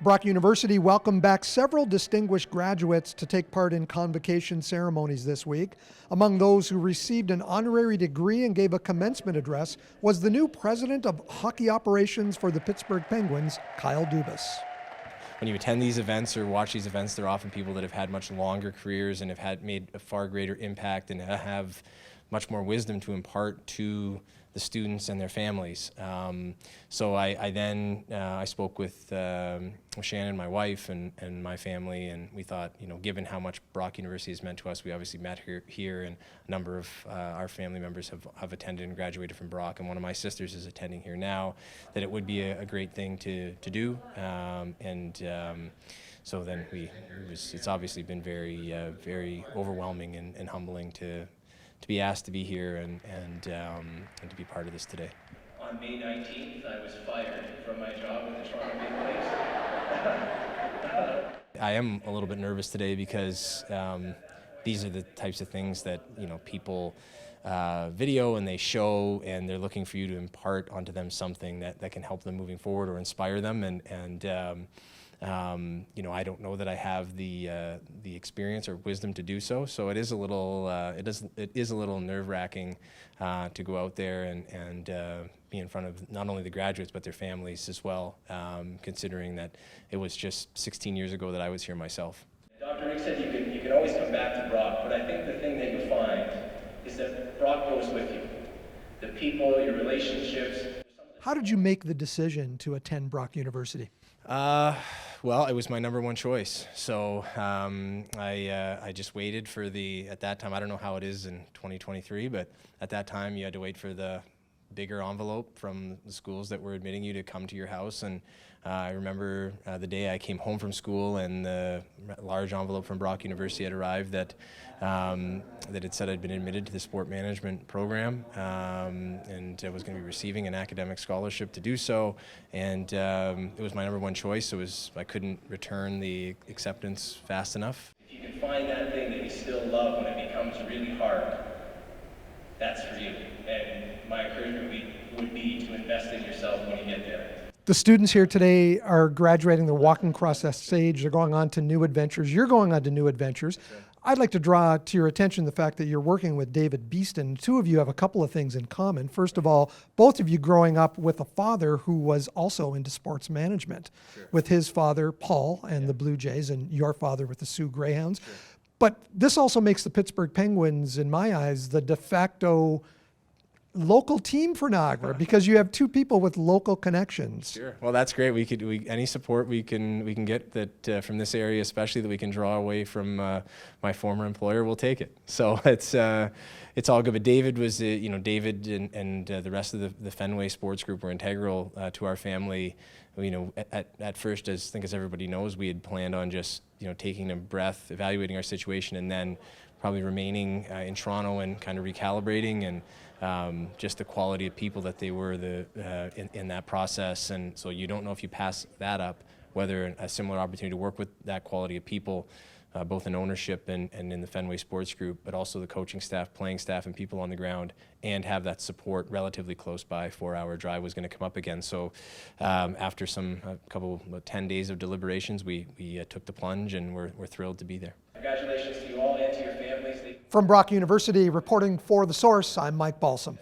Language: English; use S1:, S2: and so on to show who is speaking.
S1: Brock University welcomed back several distinguished graduates to take part in convocation ceremonies this week. Among those who received an honorary degree and gave a commencement address was the new president of hockey operations for the Pittsburgh Penguins, Kyle Dubas.
S2: When you attend these events or watch these events, they're often people that have had much longer careers and have made a far greater impact and have much more wisdom to impart to the students and their families. So I spoke with Shannon, my wife, and my family, and we thought, given how much Brock University has meant to us, we obviously met here, and a number of our family members have attended and graduated from Brock, and one of my sisters is attending here now, that it would be a great thing to do. So then it's obviously been very overwhelming and humbling to be asked to be here and to be part of this today.
S3: On May 19th, I was fired from my job with the Toronto Maple Leafs.
S2: I am a little bit nervous today because these are the types of things that people video and they show, and they're looking for you to impart onto them something that can help them moving forward or inspire them. I don't know that I have the experience or wisdom to do so. So it is a little nerve-wracking to go out there and be in front of not only the graduates but their families as well, considering that it was just 16 years ago that I was here myself.
S3: Dr. Nick said you can always come back to Brock, but I think the thing that you'll find is that Brock goes with you. The people, your relationships.
S1: How did you make the decision to attend Brock University?
S2: Well, it was my number one choice. So I just waited for at that time, I don't know how it is in 2023, but at that time you had to wait for the bigger envelope from the schools that were admitting you to come to your house. And I remember the day I came home from school and the large envelope from Brock University had arrived that it said I'd been admitted to the sport management program and I was going to be receiving an academic scholarship to do so. And it was my number one choice. I couldn't return the acceptance fast enough.
S3: If you can find that thing that you still love when it becomes really hard, that's for you. And my encouragement would be to invest in yourself when you get there.
S1: The students here today are graduating. They're walking across that stage. They're going on to new adventures. You're going on to new adventures.
S2: Right.
S1: I'd like to draw to your attention the fact that you're working with David Beeston. The two of you have a couple of things in common. First of all, both of you growing up with a father who was also into sports management, with his father, Paul, and the Blue Jays, and your father with the Sioux Greyhounds.
S2: Sure.
S1: But this also makes the Pittsburgh Penguins, in my eyes, the de facto local team for Niagara, because you have two people with local connections.
S2: Sure. Well, that's great. Any support we can get that from this area, especially that we can draw away from my former employer, we'll take it. So it's all good. But David was David and the rest of the Fenway Sports Group were integral to our family. At first, as everybody knows, we had planned on just taking a breath, evaluating our situation, and then probably remaining in Toronto and kind of recalibrating, and just the quality of people that they were in that process. And so you don't know if you pass that up, whether a similar opportunity to work with that quality of people, both in ownership and in the Fenway Sports Group, but also the coaching staff, playing staff, and people on the ground, and have that support relatively close by. 4-hour drive was going to come up again. So after 10 days of deliberations, we took the plunge, and we're thrilled to be there.
S3: Congratulations to you all and to your families.
S1: From Brock University, reporting for The Source, I'm Mike Balsam.